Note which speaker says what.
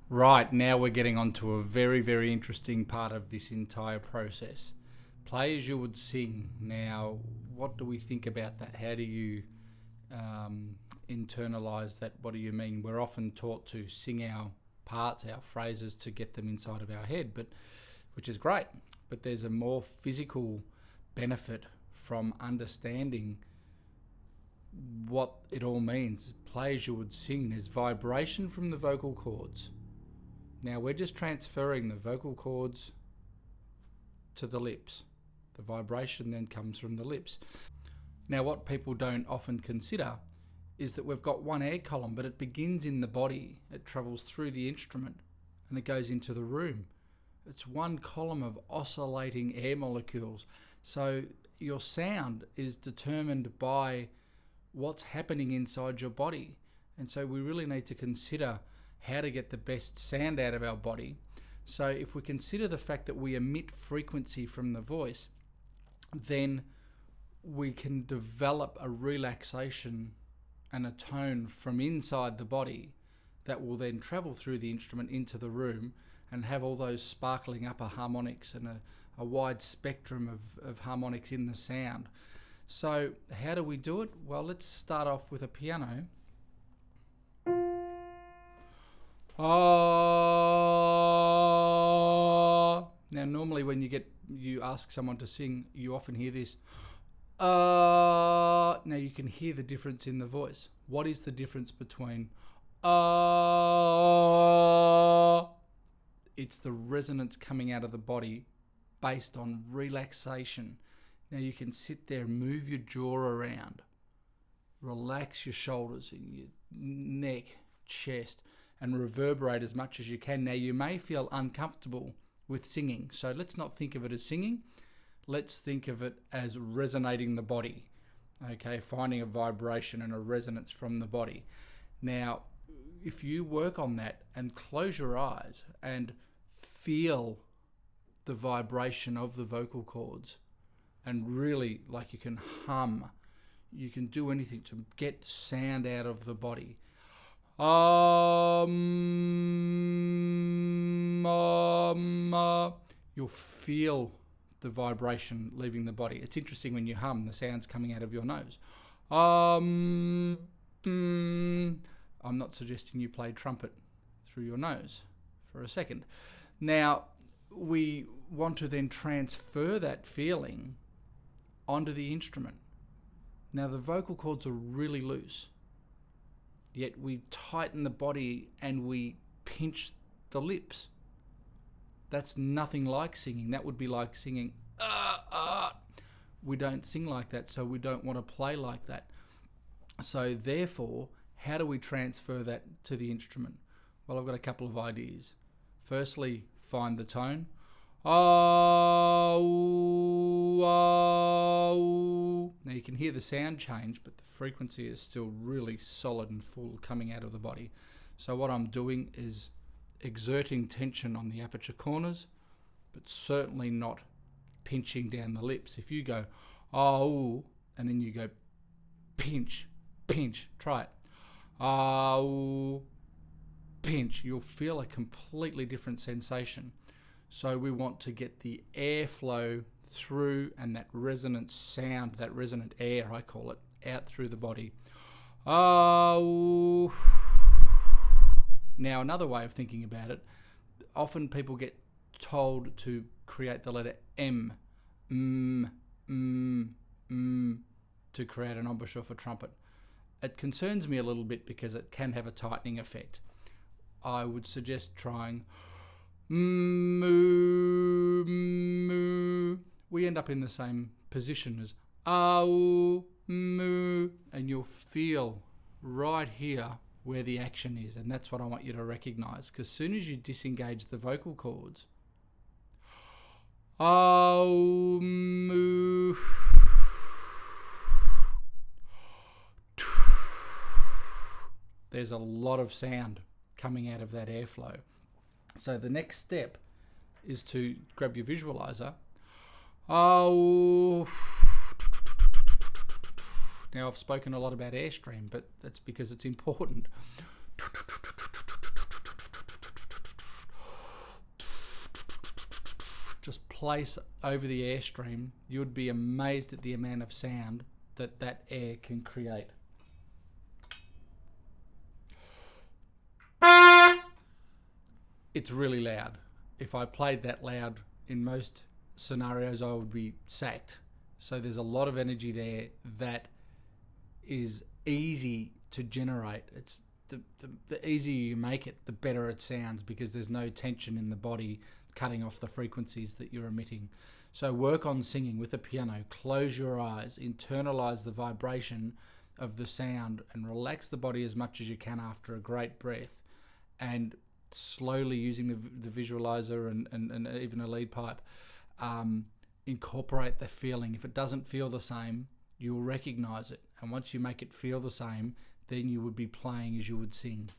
Speaker 1: Right, now we're getting on to a very, very interesting part of this entire process. Play as you would sing. Now, what do we think about that? How do you internalize that? What do you mean? We're often taught to sing our parts, our phrases, to get them inside of our head, but which is great. But there's a more physical benefit from understanding what it all means. Play as you would sing. There's vibration from the vocal cords. Now we're just transferring the vocal cords to the lips. The vibration then comes from the lips. Now what people don't often consider is that we've got one air column, but it begins in the body. It travels through the instrument and it goes into the room. It's one column of oscillating air molecules. So your sound is determined by what's happening inside your body. And so we really need to consider how to get the best sound out of our body. So if we consider the fact that we emit frequency from the voice, then we can develop a relaxation and a tone from inside the body that will then travel through the instrument into the room and have all those sparkling upper harmonics and a wide spectrum of harmonics in the sound. So how do we do it? Well, let's start off with a piano. Now normally when you ask someone to sing, you often hear this. Now you can hear the difference in the voice. What is the difference between It's the resonance coming out of the body based on relaxation. Now you can sit there and move your jaw around, relax your shoulders and your neck, chest, and reverberate as much as you can. Now you may feel uncomfortable with singing, so let's not think of it as singing. Let's think of it as resonating the body. Okay, finding a vibration and a resonance from the body. Now, if you work on that and close your eyes and feel the vibration of the vocal cords, and really, like, you can hum, you can do anything to get sound out of the body. You'll feel the vibration leaving the body. It's interesting when you hum, the sound's coming out of your nose. I'm not suggesting you play trumpet through your nose for a second. Now, we want to then transfer that feeling onto the instrument. Now, the vocal cords are really loose, yet we tighten the body and we pinch the lips. That's nothing like singing. That would be like singing, We don't sing like that, so we don't want to play like that. So therefore, how do we transfer that to the instrument? Well, I've got a couple of ideas. Firstly, find the tone. Now you can hear the sound change, but the frequency is still really solid and full coming out of the body. So what I'm doing is exerting tension on the aperture corners, but certainly not pinching down the lips. If you go and then you go pinch, try it. Pinch, you'll feel a completely different sensation. So we want to get the airflow through and that resonant sound, that resonant air, I call it, out through the body. Now, another way of thinking about it, often people get told to create the letter M, to create an embouchure for trumpet. It concerns me a little bit because it can have a tightening effect. I would suggest trying moo. We end up in the same position as moo, and you'll feel right here where the action is, and that's what I want you to recognize, because as soon as you disengage the vocal cords, moo, there's a lot of sound coming out of that airflow. So the next step is to grab your visualizer. Now, I've spoken a lot about airstream, but that's because it's important. just place over the airstream, you'd be amazed at the amount of sound that air can create. It's really loud. If I played that loud in most scenarios, I would be sacked. So there's a lot of energy there that is easy to generate. It's the easier you make it, the better it sounds, because there's no tension in the body cutting off the frequencies that you're emitting. So work on singing with the piano. Close your eyes, internalize the vibration of the sound, and relax the body as much as you can after a great breath. And slowly, using the visualizer and even a lead pipe, incorporate the feeling. If it doesn't feel the same, you'll recognize it. And once you make it feel the same, then you would be playing as you would sing.